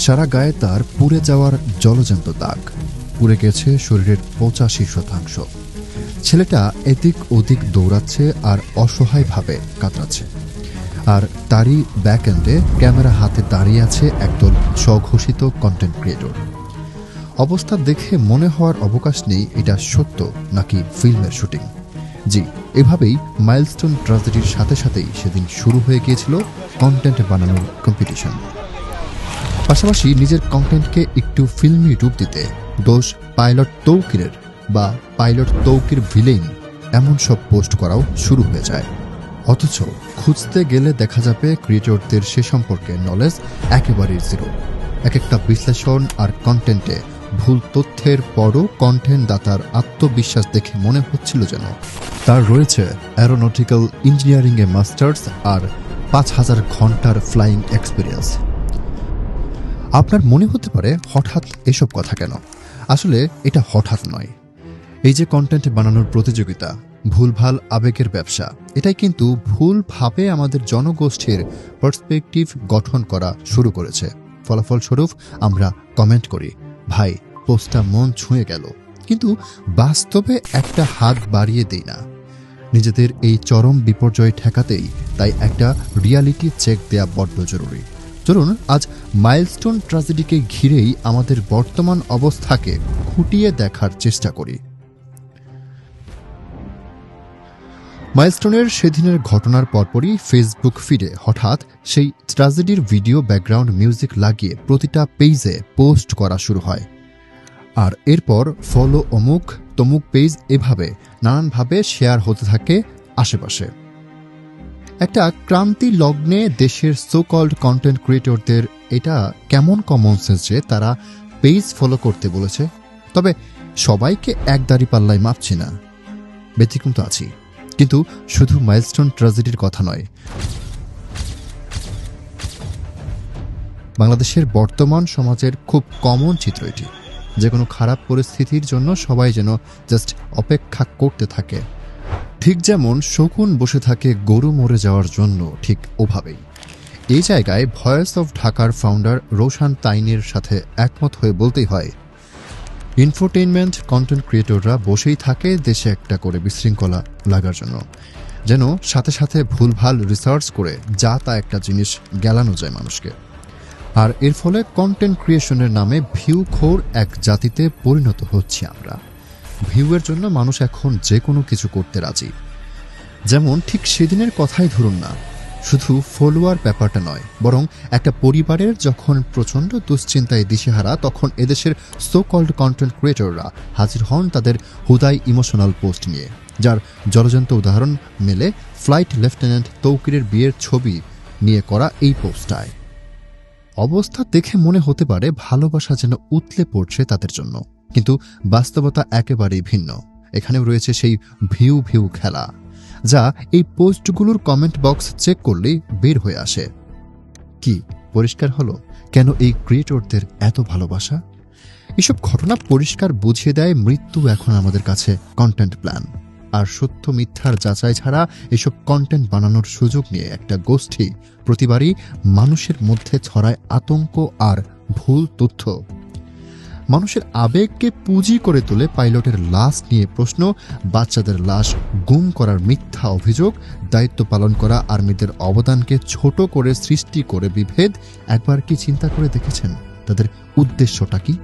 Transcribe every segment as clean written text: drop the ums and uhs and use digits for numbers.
সারা গায়ে তার পুড়ে যাওয়ার জলজ্যান্ত দাগ, পুড়ে গেছে শরীরের 85%। ছেলেটা এদিক ওদিক দৌড়াচ্ছে আর অসহায়ভাবে কাতরাচ্ছে। আর তারই ব্যাক এন্ডে ক্যামেরা হাতে দাঁড়িয়ে আছে একদল স্বঘোষিত কন্টেন্ট ক্রিয়েটর। অবস্থা দেখে মনে হওয়ার অবকাশ নেই এটা সত্য নাকি ফিল্মের শুটিং। জি, এভাবেই মাইলস্টোন ট্র্যাজেডির সাথে সাথেই সেদিন শুরু হয়ে গিয়েছিল কন্টেন্ট বানানোর কম্পিটিশন। পাশাপাশি নিজের কন্টেন্টকে একটু ফিল্মি রূপ দিতে দোষ পাইলট তৌকিরের বা পাইলট তৌকির ভিলেন এমন সব পোস্ট করাও শুরু হয়ে যায়। অথচ খুঁজতে গেলে দেখা যাবে ক্রিয়েটরদের সে সম্পর্কে নলেজ একেবারেই জিরো। এক একটা বিশ্লেষণ আর কন্টেন্টে ভুল তথ্যের পরও কন্টেন্ট দাতার আত্মবিশ্বাস দেখে মনে হচ্ছিল যেন তার রয়েছে অ্যারোনটিক্যাল ইঞ্জিনিয়ারিংয়ে মাস্টার্স আর 5000 ঘন্টার ফ্লাইং এক্সপিরিয়েন্স। আপনার মনে হতে পারে হঠাৎ এসব কথা কেন? আসলে এটা হঠাৎ নয়। এই যে কন্টেন্ট বানানোর প্রতিযোগিতা, ভুলভাল আবেগের ব্যবসা, এটাই কিন্তু ভুলভাবে আমাদের জনগোষ্ঠীর পার্সপেক্টিভ গঠন করা শুরু করেছে। ফলাফলস্বরূপ আমরা কমেন্ট করি, ভাই পোস্টটা মন ছুঁয়ে গেল, কিন্তু বাস্তবে একটা হাত বাড়িয়ে দেই না। নিজেদের এই চরম বিপর্যয় ঠেকাতেই তাই একটা রিয়ালিটি চেক দেয়া বড্ড জরুরি। চলুন আজ মাইলস্টোন ট্র্যাজেডিকে ঘিরেই আমাদের বর্তমান অবস্থাকে খুঁটিয়ে দেখার চেষ্টা করি। মাইলস্টোনের সেদিনের ঘটনার পরপরই ফেসবুক ফিডে হঠাৎ সেই ট্র্যাজেডির ভিডিও ব্যাকগ্রাউন্ড মিউজিক লাগিয়ে প্রতিটা পেজে পোস্ট করা শুরু হয়। আর এরপর ফলো অমুক তমুক পেজ এভাবে নানানভাবে শেয়ার হতে থাকে আশেপাশে। একটা ক্রান্তি লগ্নে দেশের সো কল্ড কন্টেন্ট ক্রিয়েটরদের এটা কেমন কমন সেন্স যে তারা পেজ ফলো করতে বলেছে। তবে সবাইকে এক দাঁড়িপাল্লায় মাপছি না, ব্যতিক্রম তো আছি। কিন্তু শুধু মাইলস্টোন ট্র্যাজেডির কথা নয়, বাংলাদেশের বর্তমান সমাজের খুব কমন চিত্র এটি। যে কোনো খারাপ পরিস্থিতির জন্য সবাই যেন জাস্ট অপেক্ষা করতে থাকে। ঠিক যেমন শকুন বসে থাকে গরু মরে যাওয়ার জন্য, ঠিক ওভাবেই এই জায়গায় ভয়েস অফ ঢাকার ফাউন্ডার রোশান তাইনের সাথে একমত হয়ে বলতেই হয়, ইনফোটেইনমেন্ট কন্টেন্ট ক্রিয়েটররা বসেই থাকে দেশে একটা করে বিশৃঙ্খলা লাগার জন্য, যেন সাথে সাথে ভুলভাল রিসার্চ করে যা তা একটা জিনিস গেলানো যায় মানুষকে। আর এর ফলে কন্টেন্ট ক্রিয়েশনের নামে ভিউখোর এক জাতিতে পরিণত হচ্ছি আমরা। ভিউয়ের জন্য মানুষ এখন যে কোনো কিছু করতে রাজি। যেমন ঠিক সেদিনের কথাই ধরুন না, শুধু ফলোয়ার ব্যাপারটা নয়, বরং একটা পরিবারের যখন প্রচণ্ড দুশ্চিন্তায় দিশেহারা, তখন এদেশের সো কল্ড কন্টেন্ট ক্রিয়েটররা হাজির হন তাদের হুদাই ইমোশনাল পোস্ট নিয়ে, যার জলজ্যান্ত উদাহরণ মেলে ফ্লাইট লেফটেন্যান্ট তৌকিরের বিয়ের ছবি নিয়ে করা এই পোস্টটায়। অবস্থা দেখে মনে হতে পারে ভালোবাসা যেন উতলে পড়ছে তাদের জন্য, কিন্তু বাস্তবতা একেবারেই ভিন্ন। এখানেও রয়েছে সেই ভিউ ভিউ খেলা, যা এই পোস্টগুলোর কমেন্ট বক্স চেক করলেই বের হয়ে আসে। কি পরিষ্কার হলো কেন এই ক্রিয়েটরদের এত ভালোবাসা? এসব ঘটনা পরিষ্কার বুঝিয়ে দেয় মৃত্যু এখন আমাদের কাছে কন্টেন্ট প্ল্যান। আর সত্য মিথ্যার যাচাই ছাড়া এসব কন্টেন্ট বানানোর সুযোগ নিয়ে একটা গোষ্ঠী প্রতিবারই মানুষের মধ্যে ছড়ায় আতঙ্ক আর ভুল তথ্য। মানুষের আবেগকে পুঁজি করে তোলে পাইলটের লাশ নিয়ে প্রশ্ন, বাচ্চাদের লাশ গুম করার মিথ্যা অভিযোগ, দায়িত্ব পালন করা আর্মিদের অবদানকে ছোট করে সৃষ্টি করে বিভেদ। একবার কি চিন্তা করে দেখেছেন তাদের উদ্দেশ্যটা কি?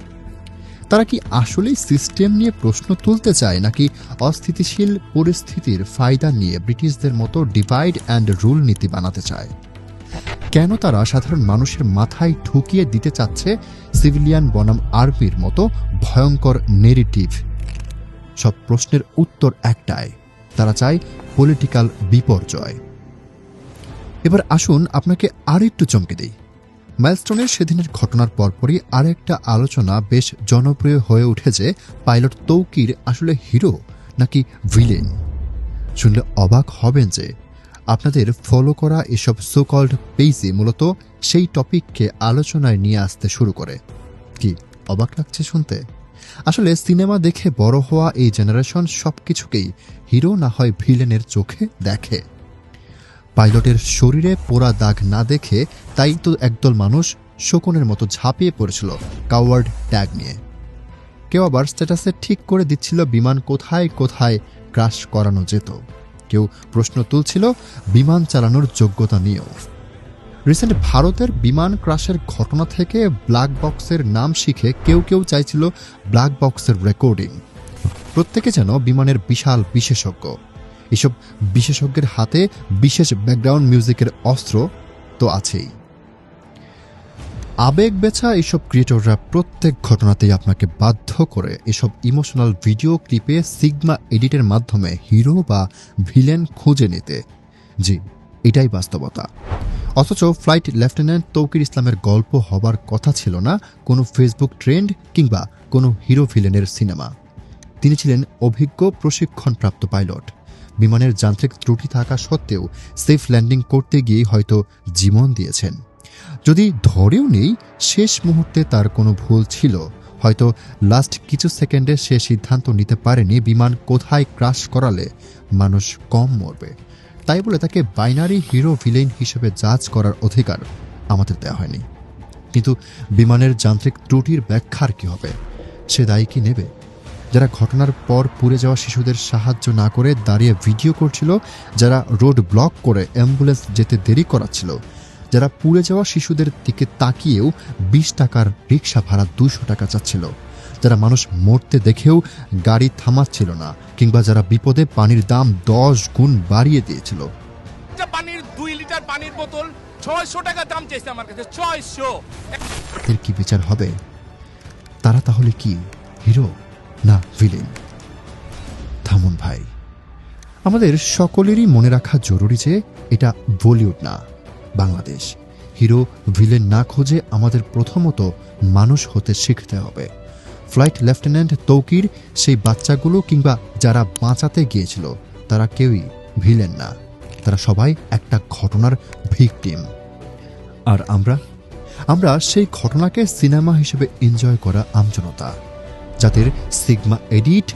তারা কি আসলেই সিস্টেম নিয়ে প্রশ্ন তুলতে চায়, নাকি অস্থিতিশীল পরিস্থিতির ফায়দা নিয়ে ব্রিটিশদের মতো ডিভাইড অ্যান্ড রুল নীতি বানাতে চায়? কেন তারা সাধারণ মানুষের মাথায় ঢুকিয়ে দিতে চাচ্ছে সিভিলিয়ান বনাম আর্মির মতো ভয়ঙ্কর নেরেটিভ? সব প্রশ্নের উত্তর একটাই, তারা চায় পলিটিক্যাল বিপর্যয়। এবার আসুন আপনাকে আরেকটু চমকে দেই। মাইলস্টোনের সেদিনের ঘটনার পরপরই আরেকটা আলোচনা বেশ জনপ্রিয় হয়ে উঠেছে, পাইলট তৌকির আসলে হিরো নাকি ভিলেন? শুনলে অবাক হবেন যে আপনাদের ফলো করা এসব সো কল্ড পেজে মূলত সেই টপিককে আলোচনায় নিয়ে আসতে শুরু করে। কি অবাক লাগছে শুনতে? আসলে সিনেমা দেখে বড় হওয়া এই জেনারেশন সবকিছুকেই হিরো না হয় ভিলেনের চোখে দেখে। পাইলটের শরীরে পোড়া দাগ না দেখে তাই তো একদল মানুষ শকুনের মতো ঝাঁপিয়ে পড়েছিল কাওয়ার্ড ট্যাগ নিয়ে। কেউ আবার স্ট্যাটাসে ঠিক করে দিচ্ছিল বিমান কোথায় কোথায় ক্রাশ করানো যেত। কেউ প্রশ্ন তুলছিল বিমান চালানোর যোগ্যতা নিয়েও। রিসেন্ট ভারতের বিমান ক্রাশের ঘটনা থেকে ব্ল্যাক বক্সের নাম শিখে কেউ কেউ চাইছিল ব্ল্যাক বক্সের রেকর্ডিং। প্রত্যেকে যেন বিমানের বিশাল বিশেষজ্ঞ। এসব বিশেষজ্ঞের হাতে বিশেষ ব্যাকগ্রাউন্ড মিউজিকের অস্ত্র তো আছেই। আবেগ বেছা এসব ক্রিয়েটররা প্রত্যেক ঘটনাতেই আপনাকে বাধ্য করে এসব ইমোশনাল ভিডিও ক্লিপে সিগমা এডিটের মাধ্যমে হিরো বা ভিলেন খুঁজে নিতে। জি, এটাই বাস্তবতা। অথচ ফ্লাইট লেফটেন্যান্ট তৌকির ইসলামের গল্প হবার কথা ছিল না কোনো ফেসবুক ট্রেন্ড কিংবা কোনো হিরো ভিলেনের সিনেমা। তিনি ছিলেন অভিজ্ঞ প্রশিক্ষণপ্রাপ্ত পাইলট। বিমানের যান্ত্রিক ত্রুটি থাকা সত্ত্বেও সেফ ল্যান্ডিং করতে গিয়ে হয়তো জীবন দিয়েছেন। যদি ধরেও নেই শেষ মুহূর্তে তার কোনো ভুল ছিল, হয়তো লাস্ট কিছু সেকেন্ডে সে সিদ্ধান্ত নিতে পারেনি বিমান কোথায় ক্রাশ করালে মানুষ কম মরবে। তাই বলে তাকে বাইনারি হিরো ভিলেন হিসেবে জাজ করার অধিকার আমাদের দেওয়া হয়নি। কিন্তু বিমানের যান্ত্রিক ত্রুটির ব্যাখ্যার কী হবে? সে দায়ী কি নেবে? যারা ঘটনার পর পুড়ে যাওয়া শিশুদের সাহায্য না করে দাঁড়িয়ে ভিডিও করছিল, যারা রোড ব্লক করে অ্যাম্বুলেন্স যেতে দেরি করাচ্ছিল, যারা পুড়ে যাওয়া শিশুদের দিকে তাকিয়েও 20 টাকার রিক্সা ভাড়া 200 টাকা চাচ্ছিল, যারা মানুষ মরতে দেখেও গাড়ি থামাচ্ছিল না, কিংবা যারা বিপদে পানির দাম 10 গুণ বাড়িয়ে দিয়েছিল। পানির 2 লিটার পানির বোতল 600 টাকা দাম চাইছে আমার কাছে। 600 এর কি বিচার হবে? তারা তাহলে কি হিরো না ভিলেন? থামুন ভাই, আমাদের সকলেরই মনে রাখা জরুরি যে এটা বলিউড না, বাংলাদেশ। হিরো ভিলেন না খুঁজে আমাদের প্রথমত মানুষ হতে শিখতে হবে। ফ্লাইট লেফটেন্যান্ট তৌকির, সেই বাচ্চাগুলো কিংবা যারা বাঁচাতে গিয়েছিল, তারা কেউই ভিলেন না। তারা সবাই একটা ঘটনার ভিকটিম। আর আমরা সেই ঘটনাকে সিনেমা হিসেবে এনজয় করা আমজনতা, যাদের সিগমা এডিট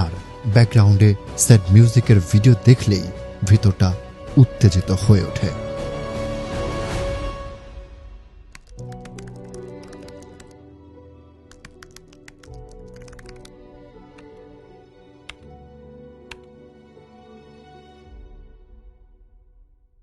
আর ব্যাকগ্রাউন্ডে স্যাড মিউজিকের ভিডিও দেখলেই ভিতরটা উত্তেজিত হয়ে ওঠে।